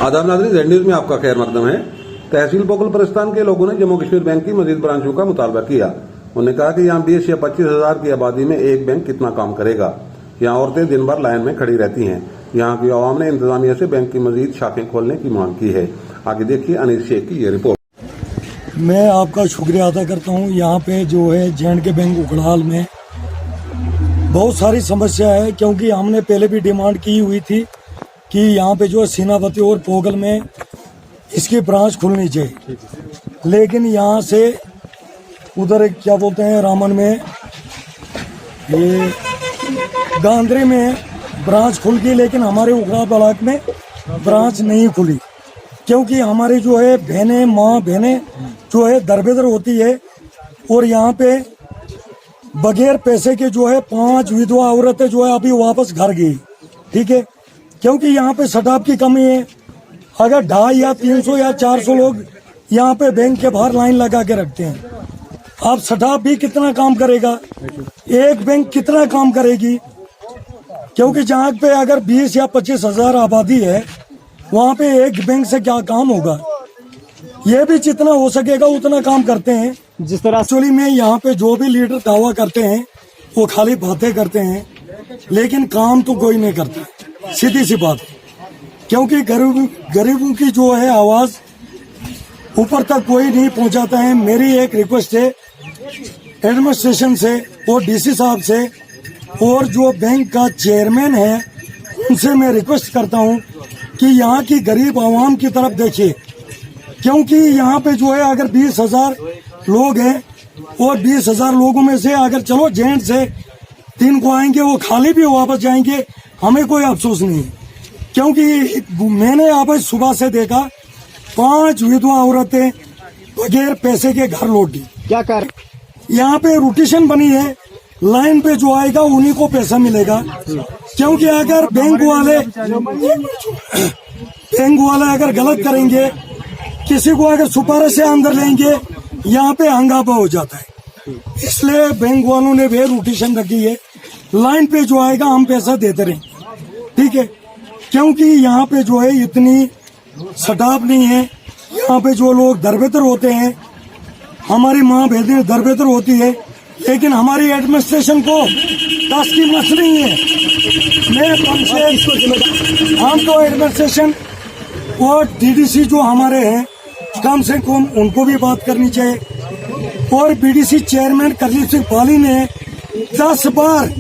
आदाब नाज़रीन, Z news में आपका खैर मकदम है। तहसील पोखल परिस्तान के लोगों ने जम्मू कश्मीर बैंक की मजीद ब्रांचों का मुतालबा किया। उन्होंने कहा कि यहाँ 20 या 25 हजार की आबादी में एक बैंक कितना काम करेगा। यहाँ औरतें दिन भर लाइन में खड़ी रहती हैं। यहाँ की आवाम ने इंतजामिया से बैंक की मजीद शाखें खोलने की मांग की है। आगे देखिए अनीस शेख की ये रिपोर्ट। मैं आपका शुक्रिया अदा करता हूँ। यहाँ पे जो है J&K बैंक उखड़ाल में बहुत सारी समस्या है, क्योंकि हमने पहले भी डिमांड की हुई थी कि यहाँ पे जो है सीनावती और पोगल में इसकी ब्रांच खुलनी चाहिए, लेकिन यहाँ से उधर क्या बोलते हैं रामन में, ये गांधरी में ब्रांच खुल गई, लेकिन हमारे उखड़ा ब्लॉक में ब्रांच नहीं खुली, क्योंकि हमारी जो है बहनें जो है दरबेदर होती है। और यहाँ पे बगैर पैसे के जो है 5 विधवा औरतें जो है अभी वापस घर गई, ठीक है, क्योंकि यहाँ पे स्टाफ की कमी है। अगर 250 या 300 या 400 लोग यहाँ पे बैंक के बाहर लाइन लगा के रखते हैं, अब स्टाफ भी कितना काम करेगा, एक बैंक कितना काम करेगी, क्योंकि जहाँ पे अगर 20 या 25 हजार आबादी है, वहाँ पे एक बैंक से क्या काम होगा। ये भी जितना हो सकेगा उतना काम करते हैं। जिस तरह एक्चुअली में यहाँ पे जो भी लीडर दावा करते हैं वो खाली बातें करते हैं, लेकिन काम तो कोई नहीं करता, सीधी सी बात है। क्योंकि गरीबों की जो है आवाज ऊपर तक कोई नहीं पहुंचाता है। मेरी एक रिक्वेस्ट है एडमिनिस्ट्रेशन से और डीसी साहब से और जो बैंक का चेयरमैन है उनसे मैं रिक्वेस्ट करता हूं कि यहाँ की गरीब आवाम की तरफ देखिए, क्योंकि यहाँ पे जो है अगर 20,000 लोग हैं और 20,000 लोगों में से अगर चलो जेंट से 3 को आएंगे, वो खाली भी वापस जाएंगे, हमें कोई अफसोस नहीं है। क्योंकि मैंने यहाँ पर सुबह से देखा 5 विधवा औरतें बगैर पैसे के घर लौट गई। क्या कर यहाँ पे रोटेशन बनी है, लाइन पे जो आएगा उन्हीं को पैसा मिलेगा। क्योंकि अगर बैंक वाले अगर गलत करेंगे, किसी को अगर सुपारिश से अंदर लेंगे, यहाँ पे हंगामा हो जाता है। इसलिए बैंक वालों ने वे रोटेशन रखी है, लाइन पे जो आएगा हम पैसा देते रहेंगे, ठीक है। क्योंकि यहाँ पे जो है इतनी स्टाफ नहीं है, यहाँ पे जो लोग दरबेतर होते हैं, हमारी माँ बहनें दरबेतर होती है, लेकिन हमारी एडमिनिस्ट्रेशन को 10 की मस नहीं है। मैं कम से हम तो एडमिनिस्ट्रेशन और डीडीसी जो हमारे हैं कम से कम उनको भी बात करनी चाहिए। और बीडीसी चेयरमैन करलीफ सिंह पाली ने 10 बार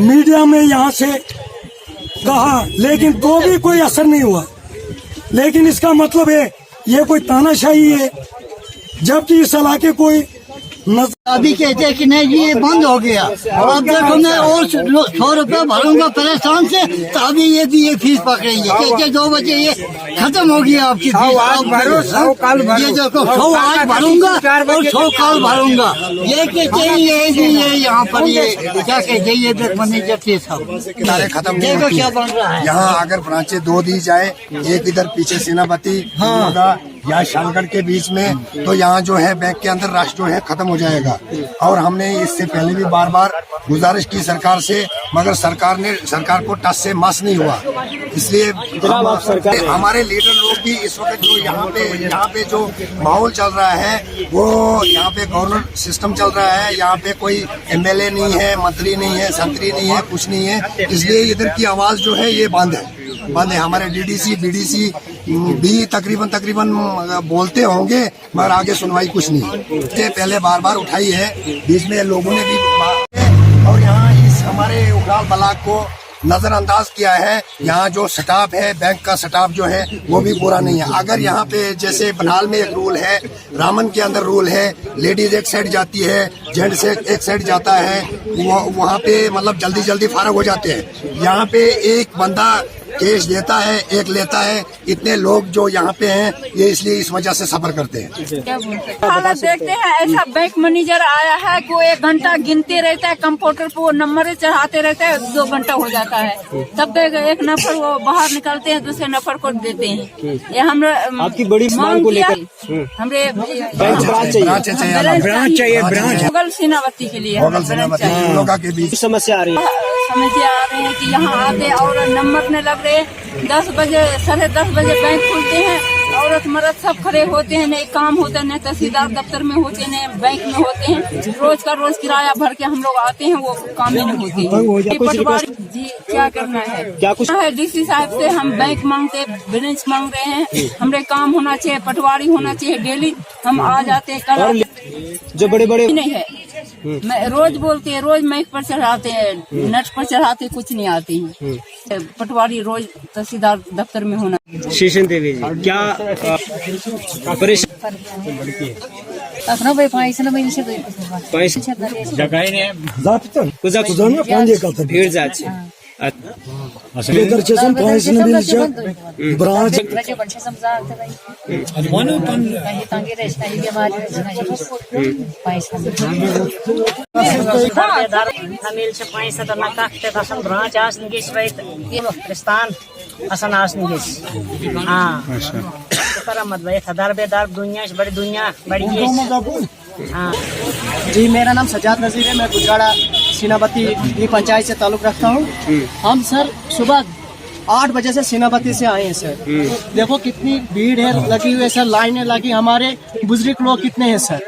मीडिया में यहाँ से कहा, लेकिन तो भी कोई असर नहीं हुआ। लेकिन इसका मतलब है ये कोई तानाशाही है, जबकि इस इलाके कोई अभी कहते हैं कि नहीं जी ये बंद हो गया। अब देखो मैं और 100 रुपया भरूंगा परेशान से, तो अभी ये फीस पकड़ेंगे। कहते 2 बजे ये खत्म हो गया आपकी फीस। ये देखो 100 आज भरूंगा और 100 कल भरूंगा। ये कहते हैं ये यहाँ पर ये क्या कहते हैं, ये देख मैनेजर थे सब खत्म देखो क्या बन रहा है। यहाँ अगर ब्रांचें 2 दी जाए, एक इधर पीछे सेनापति होगा या शालगढ़ के बीच में, तो यहाँ जो है बैंक के अंदर रश जो है खत्म हो जाएगा। और हमने इससे पहले भी बार गुजारिश की सरकार से, मगर सरकार को टस से मस नहीं हुआ। इसलिए हमारे लीडर लोग भी इस वक्त जो यहाँ पे जो माहौल चल रहा है, वो यहाँ पे गवर्नर सिस्टम चल रहा है। यहाँ पे कोई एमएलए नहीं है, मंत्री नहीं है, संतरी नहीं है, कुछ नहीं है। इसलिए इधर की आवाज जो है ये बंद है। हमारे डीडीसी बीडीसी भी तकरीबन बोलते होंगे, मगर आगे सुनवाई कुछ नहीं। इससे पहले बार उठाई है, बीच में लोगों ने भी, और यहाँ इस हमारे उखड़ाल ब्लॉक को नजरअंदाज किया है। यहाँ जो स्टाफ है, बैंक का स्टाफ जो है वो भी पूरा नहीं है। अगर यहाँ पे जैसे बनाल में एक रूल है, रामन के अंदर रूल है, लेडीज एक साइड जाती है, जेंट्स एक साइड जाता है, वहाँ पे मतलब जल्दी फारग हो जाते हैं। यहाँ पे एक बंदा केस देता है, एक लेता है। इतने लोग जो यहाँ पे हैं, ये इसलिए इस वजह से सफर करते हैं। हालत देखते हैं, ऐसा बैंक मैनेजर आया है को 1 घंटा गिनते रहता है, कंप्यूटर पे वो नंबर चढ़ाते रहता है, 2 घंटा हो जाता है। तब तक एक नफर वो बाहर निकलते हैं, दूसरे नफर को देते हैं। ये हम आपकी बड़ी मांग को लेकर हमरे ब्रांच चाहिए मुगल सेनापति के लिए के बीच समस्या आ रही है। समझ आ रहे हैं कि यहाँ आते और नंबर नहीं लग रहे। 10 बजे 10:30 बजे बैंक खुलते हैं, औरत मर्द सब खड़े होते हैं, नहीं काम होता है, नहीं तहसीलदार दफ्तर में होते हैं, नहीं बैंक में होते हैं। रोज का रोज किराया भर के हम लोग आते हैं, वो काम ही नहीं होती। पटवारी जी क्या करना है, क्या कुछ है डीसी साहब से हम बैंक मांगते, बैलेंस मांग रहे हैं, हमरे काम होना चाहिए, पटवारी होना चाहिए। डेली हम आ जाते कल जो बड़े बड़े नहीं है, मैं रोज बोलते हैं, रोज माइक पर चढ़ाते हैं, नेट पर चढ़ाते, कुछ नहीं आते हैं। पटवारी रोज तहसीलदार दफ्तर में होना। शेषन देवी जी क्या परेशान भीड़ जाচ্ছে दर्शन ब्रांच ब्रांच आसन गेस पाकिस्तान असन आसन गेस हाँ मत भाई हदार बेदार दुनिया बड़ी बड़ी हाँ। जी मेरा नाम सजाद नजीर है, मैं गुजराड़ा सीनापति पंचायत से ताल्लुक रखता हूँ। हम सर सुबह 8 बजे से सीनापति से आए हैं सर। देखो कितनी भीड़ है लगी हुई है सर, लाइनें लगी, हमारे बुजुर्ग लोग कितने हैं सर।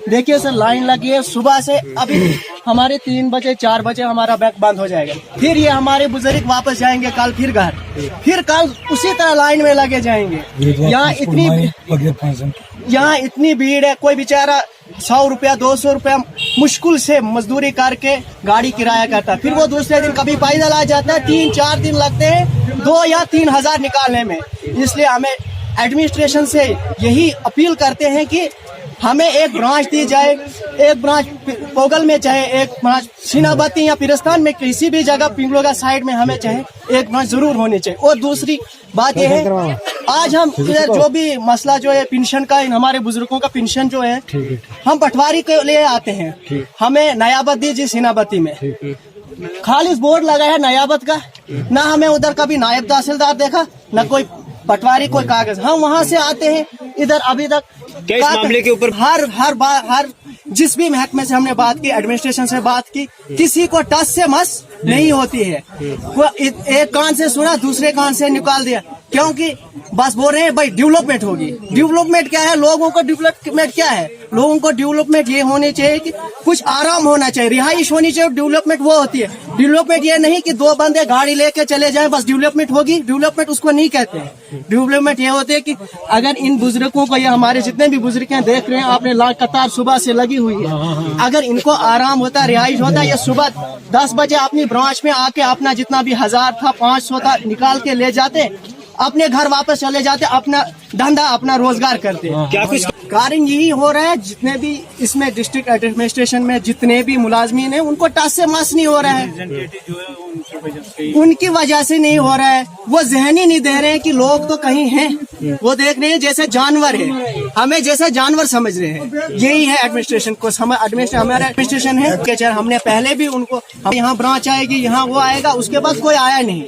देखिए सर लाइन लगी है सुबह से, अभी हमारे 3 बजे 4 बजे हमारा बैंक बंद हो जाएगा। फिर ये हमारे बुजुर्ग वापस जाएंगे कल फिर घर, फिर कल उसी तरह लाइन में लगे जाएंगे। यहाँ इतनी भीड़ है, कोई बेचारा 100 रुपया 200 रुपया मुश्किल से मजदूरी करके गाड़ी किराया करता है, फिर वो दूसरे दिन कभी पैदल आ जाता है। 3-4 दिन लगते हैं 2 या 3 हजार निकालने में। इसलिए हमें एडमिनिस्ट्रेशन से यही अपील करते हैं कि हमें एक ब्रांच दी जाए, एक ब्रांच पोगल में चाहे, एक ब्रांच सीनापति या पिरस्तान में, किसी भी जगह पिंगलोगा साइड में हमें चाहे एक ब्रांच जरूर होनी चाहिए। और दूसरी बात यह है, आज हम इधर जो भी मसला जो है पेंशन का, हमारे बुजुर्गों का पेंशन जो है, हम पटवारी के लिए आते हैं, हमें नयाबत दीजिए सीनापति में। खाली बोर्ड लगा है नयाबत का, ना हमें उधर कभी नायब तहसीलदार देखा, ना कोई पटवारी कोई कागज। हम वहाँ से आते हैं इधर, अभी तक क्या इस मामले के ऊपर हर जिस भी महकमे से हमने बात की, एडमिनिस्ट्रेशन से बात की, किसी को टच से मस नहीं होती है। वो एक कान से सुना दूसरे कान से निकाल दिया, क्योंकि बस बोल रहे हैं भाई डेवलपमेंट होगी। डेवलपमेंट क्या है, लोगों को डेवलपमेंट क्या है, लोगों को डेवलपमेंट ये होनी चाहिए कि कुछ आराम होना चाहिए, रिहाइश होनी चाहिए। डेवलपमेंट वो होती है, डेवलपमेंट ये नहीं कि 2 बंदे गाड़ी लेके चले जाएं बस डेवलपमेंट होगी। डेवलपमेंट उसको नहीं कहते हैं। डेवलपमेंट ये होते है कि अगर इन बुजुर्गों को, या हमारे जितने भी बुजुर्ग हैं देख रहे हैं आपने, कतार सुबह से लगी हुई है, अगर इनको आराम होता, रिहाइश होता, ये सुबह 10 बजे अपनी ब्रांच में आके अपना जितना भी 1000 था 500 था निकाल के ले जाते, अपने घर वापस चले जाते, अपना धंधा अपना रोजगार करते। क्या कुछ कारण यही हो रहा है, जितने भी इसमें डिस्ट्रिक्ट एडमिनिस्ट्रेशन में जितने भी मुलाजमीन हैं उनको टच से मस नहीं हो रहा है, उनकी वजह से नहीं हो रहा है। वो जहनी नहीं दे रहे हैं कि लोग तो कहीं हैं, वो देख रहे हैं जैसे जानवर है, हमें जैसे जानवर समझ रहे हैं। यही है एडमिनिस्ट्रेशन को, हमारा एडमिनिस्ट्रेशन है। हमने पहले भी उनको, यहाँ ब्रांच आएगी, यहाँ वो आएगा, उसके बाद कोई आया नहीं।